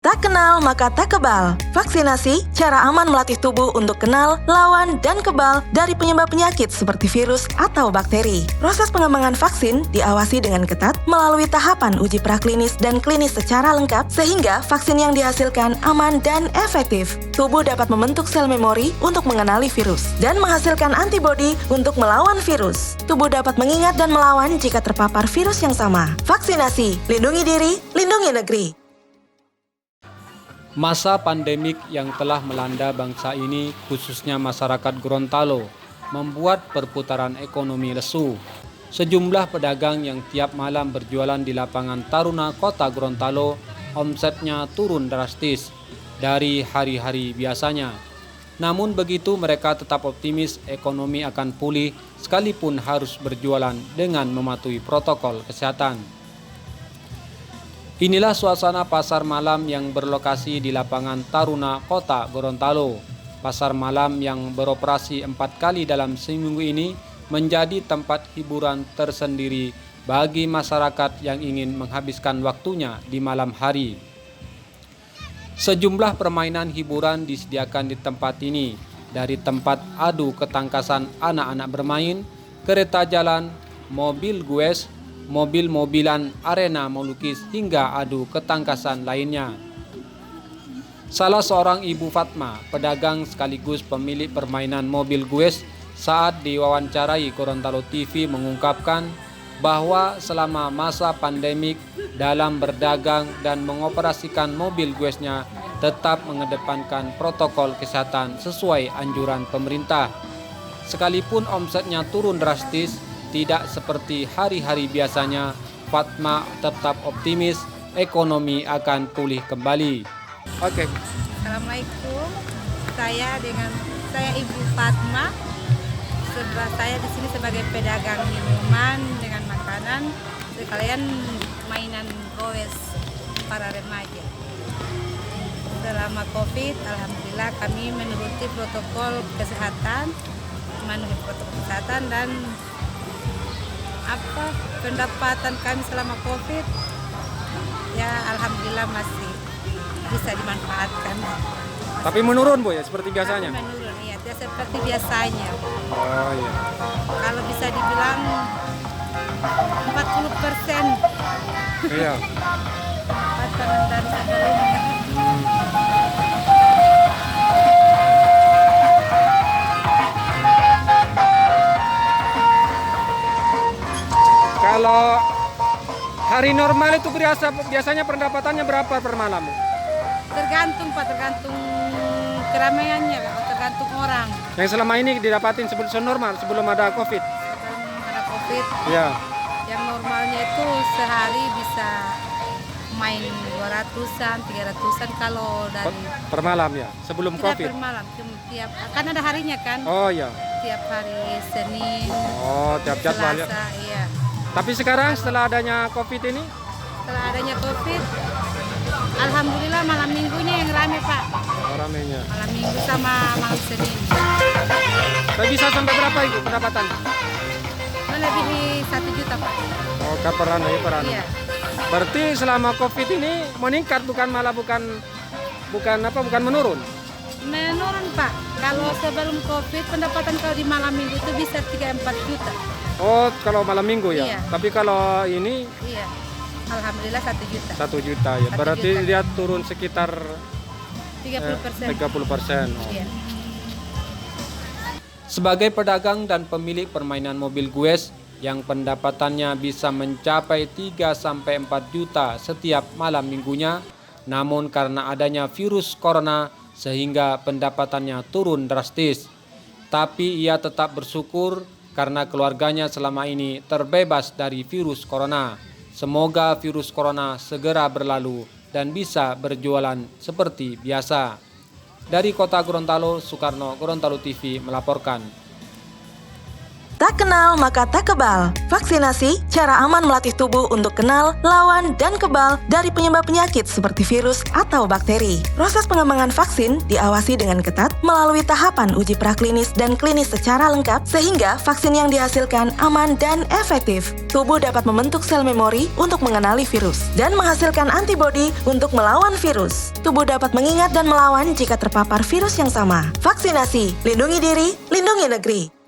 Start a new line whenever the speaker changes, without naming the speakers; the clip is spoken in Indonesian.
Tak kenal maka tak kebal. Vaksinasi, cara aman melatih tubuh untuk kenal, lawan, dan kebal dari penyebab penyakit seperti virus atau bakteri. Proses pengembangan vaksin diawasi dengan ketat melalui tahapan uji praklinis dan klinis secara lengkap sehingga vaksin yang dihasilkan aman dan efektif. Tubuh dapat membentuk sel memori untuk mengenali virus dan menghasilkan antibodi untuk melawan virus. Tubuh dapat mengingat dan melawan jika terpapar virus yang sama. Vaksinasi, lindungi diri, lindungi negeri.
Masa pandemik yang telah melanda bangsa ini, khususnya masyarakat Gorontalo, membuat perputaran ekonomi lesu. Sejumlah pedagang yang tiap malam berjualan di lapangan Taruna Kota Gorontalo, omsetnya turun drastis dari hari-hari biasanya. Namun begitu mereka tetap optimis ekonomi akan pulih sekalipun harus berjualan dengan mematuhi protokol kesehatan. Inilah suasana pasar malam yang berlokasi di lapangan Taruna Kota Gorontalo. Pasar malam yang beroperasi 4 kali dalam seminggu ini menjadi tempat hiburan tersendiri bagi masyarakat yang ingin menghabiskan waktunya di malam hari. Sejumlah permainan hiburan disediakan di tempat ini, dari tempat adu ketangkasan anak-anak bermain, kereta jalan, mobil goes, mobil-mobilan, arena melukis, hingga adu ketangkasan lainnya. Salah seorang ibu Fatma, pedagang sekaligus pemilik permainan mobil goes, saat diwawancarai Gorontalo TV mengungkapkan bahwa selama masa pandemik dalam berdagang dan mengoperasikan mobil goesnya tetap mengedepankan protokol kesehatan sesuai anjuran pemerintah. Sekalipun omsetnya turun drastis, tidak seperti hari-hari biasanya, Fatma tetap optimis ekonomi akan pulih kembali. Oke.
Assalamualaikum. Saya Ibu Fatma. Saya di sini sebagai pedagang minuman dengan makanan sekalian mainan goes para remaja. Selama Covid, alhamdulillah kami menuruti protokol kesehatan, dan pendapatan kami selama Covid ya alhamdulillah masih bisa dimanfaatkan.
Tapi menurun Bu ya seperti biasanya?
Menurun ya, tidak seperti biasanya.
Oh iya.
Kalau bisa dibilang 40%.
Iya.
Pasangan dari sebelumnya.
Kalau hari normal itu biasanya pendapatannya berapa per malam?
Tergantung keramaiannya, tergantung orang.
Yang selama ini didapatin sebelum normal, sebelum ada Covid?
Sebelum ada Covid,
Ya.
yang normalnya itu sehari bisa main 200-an, 300-an kalau dari
Per malam ya, sebelum
tidak
Covid?
per malam, kan ada harinya kan?
Oh iya.
Tiap hari Senin,
Oh, tiap jadwal ya.
Selasa, iya.
Tapi sekarang setelah adanya Covid ini?
Setelah adanya Covid, alhamdulillah malam minggunya yang rame Pak.
Oh, ramenya.
Malam minggu sama malam Senin.
Tapi bisa sampai berapa Ibu pendapatan?
Melebihi 1 juta Pak.
Oh, per anu ya, per anu.
Iya.
Berarti selama Covid ini meningkat bukan menurun?
Menurun Pak. Kalau sebelum Covid pendapatan kalau di malam minggu itu bisa 3-4 juta.
Oh, kalau malam minggu ya.
Iya.
Tapi kalau ini
Iya. Alhamdulillah 1 juta.
1 juta ya.
1
Berarti
juta.
dia turun sekitar
30%.
30%. Oh.
Iya.
Sebagai pedagang dan pemilik permainan mobil goes yang pendapatannya bisa mencapai 3-4 juta setiap malam minggunya, namun karena adanya virus corona sehingga pendapatannya turun drastis. Tapi ia tetap bersyukur karena keluarganya selama ini terbebas dari virus corona. Semoga virus corona segera berlalu dan bisa berjualan seperti biasa. Dari Kota Gorontalo, Soekarno, Gorontalo TV melaporkan.
Tak kenal maka tak kebal. Vaksinasi, cara aman melatih tubuh untuk kenal, lawan, dan kebal dari penyebab penyakit seperti virus atau bakteri. Proses pengembangan vaksin diawasi dengan ketat melalui tahapan uji praklinis dan klinis secara lengkap sehingga vaksin yang dihasilkan aman dan efektif. Tubuh dapat membentuk sel memori untuk mengenali virus dan menghasilkan antibodi untuk melawan virus. Tubuh dapat mengingat dan melawan jika terpapar virus yang sama. Vaksinasi, lindungi diri, lindungi negeri.